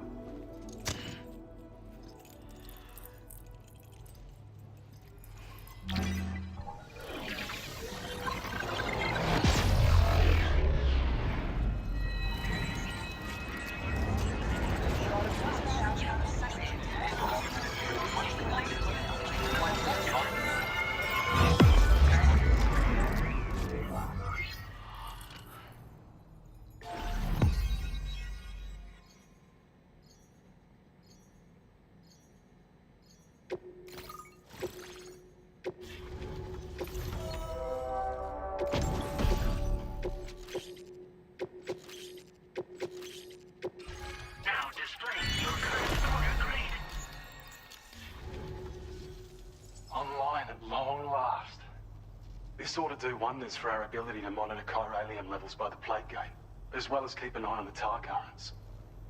This ought to do wonders for our ability to monitor chiralium levels by the plate gate, as well as keep an eye on the tar currents.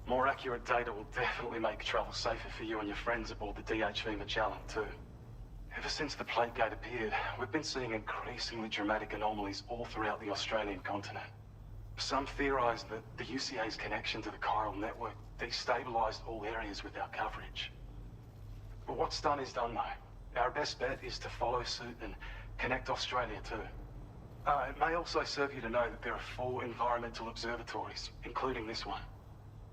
More accurate data will definitely make travel safer for you and your friends aboard the DHV Magellan, too. Ever since the plate gate appeared, we've been seeing increasingly dramatic anomalies all throughout the Australian continent. Some theorize that the UCA's connection to the chiral network destabilized all areas with our coverage. But what's done is done, though. Our best bet is to follow suit and connect Australia too. It may also serve you to know that there are 4 environmental observatories, including this one.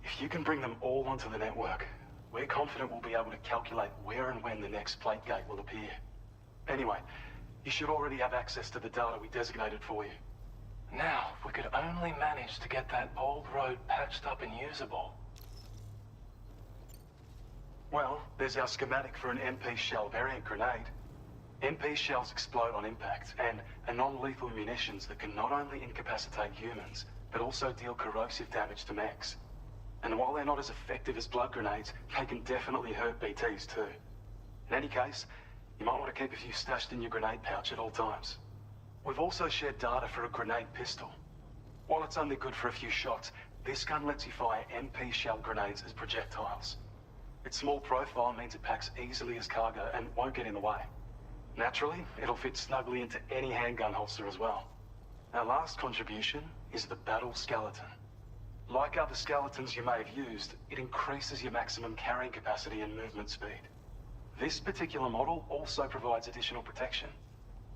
If you can bring them all onto the network, we're confident we'll be able to calculate where and when the next plate gate will appear. Anyway, you should already have access to the data we designated for you. Now, if we could only manage to get that old road patched up and usable. Well, there's our schematic for an MP shell variant grenade. MP shells explode on impact, and are non-lethal munitions that can not only incapacitate humans, but also deal corrosive damage to mechs. And while they're not as effective as blood grenades, they can definitely hurt BTs too. In any case, you might want to keep a few stashed in your grenade pouch at all times. We've also shared data for a grenade pistol. While it's only good for a few shots, this gun lets you fire MP shell grenades as projectiles. Its small profile means it packs easily as cargo and won't get in the way. Naturally, it'll fit snugly into any handgun holster as well. Our last contribution is the battle skeleton. Like other skeletons you may have used, it increases your maximum carrying capacity and movement speed. This particular model also provides additional protection.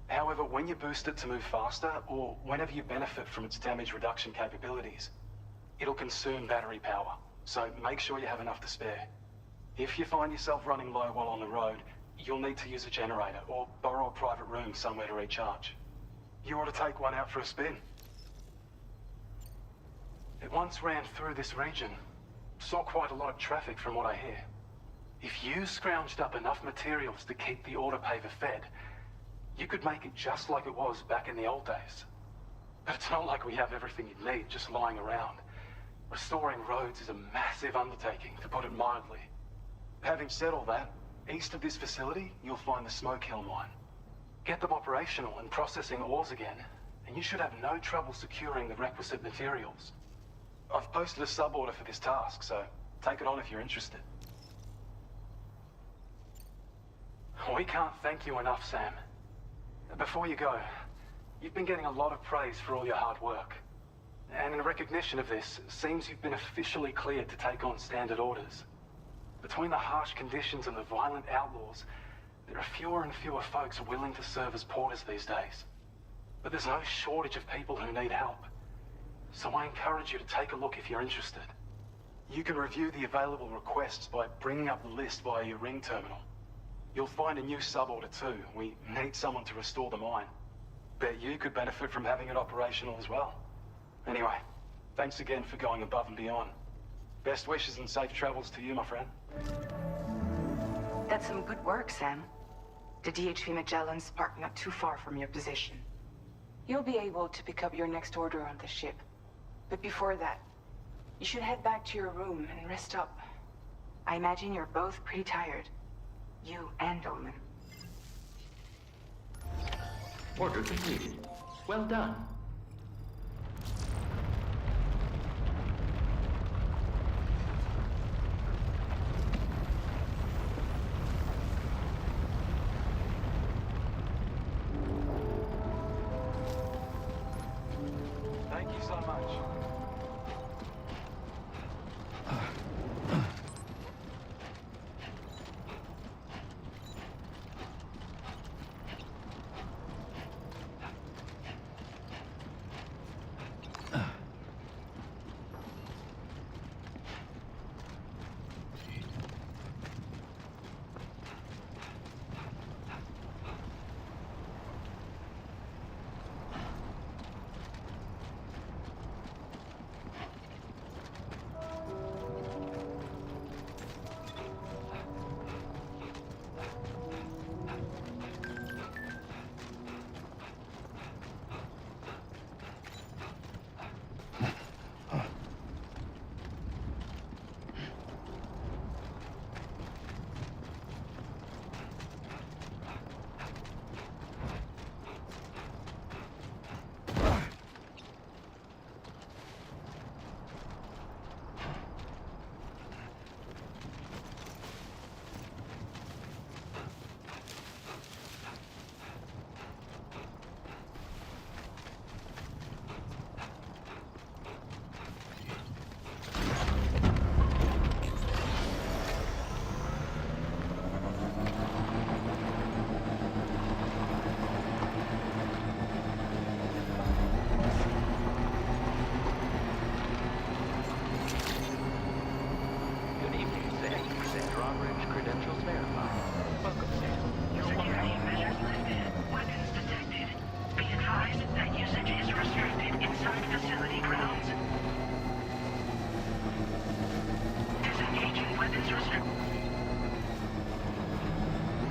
However, when you boost it to move faster, or whenever you benefit from its damage reduction capabilities, it'll consume battery power, so make sure you have enough to spare. If you find yourself running low while on the road, you'll need to use a generator or borrow a private room somewhere to recharge. You ought to take one out for a spin. It once ran through this region. Saw quite a lot of traffic from what I hear. If you scrounged up enough materials to keep the autopaver fed, you could make it just like it was back in the old days. But it's not like we have everything you need just lying around. Restoring roads is a massive undertaking, to put it mildly. Having said all that, east of this facility, you'll find the Smoke Hill mine. Get them operational and processing ores again, and you should have no trouble securing the requisite materials. I've posted a sub-order for this task, so take it on if you're interested. We can't thank you enough, Sam. Before you go, you've been getting a lot of praise for all your hard work. And in recognition of this, it seems you've been officially cleared to take on standard orders. Between the harsh conditions and the violent outlaws, there are fewer and fewer folks willing to serve as porters these days. But there's no shortage of people who need help. So I encourage you to take a look if you're interested. You can review the available requests by bringing up the list via your ring terminal. You'll find a new suborder too. We need someone to restore the mine. Bet you could benefit from having it operational as well. Anyway, thanks again for going above and beyond. Best wishes and safe travels to you, my friend. That's some good work, Sam. The DHV Magellan's parked not too far from your position. You'll be able to pick up your next order on the ship. But before that, you should head back to your room and rest up. I imagine you're both pretty tired. You and Dolman. Order completed. Well done. Thank you so much.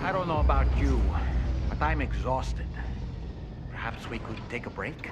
I don't know about you, but I'm exhausted. Perhaps we could take a break?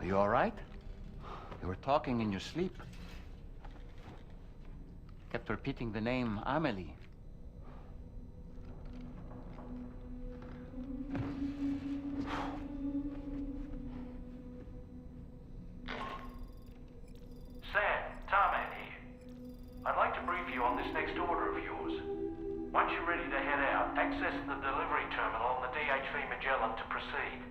You all right? You were talking in your sleep. kept repeating the name Amelie. Sam, Tarman here. I'd like to brief you on this next order of yours. Once you're ready to head out, access the delivery terminal on the DHV Magellan to proceed.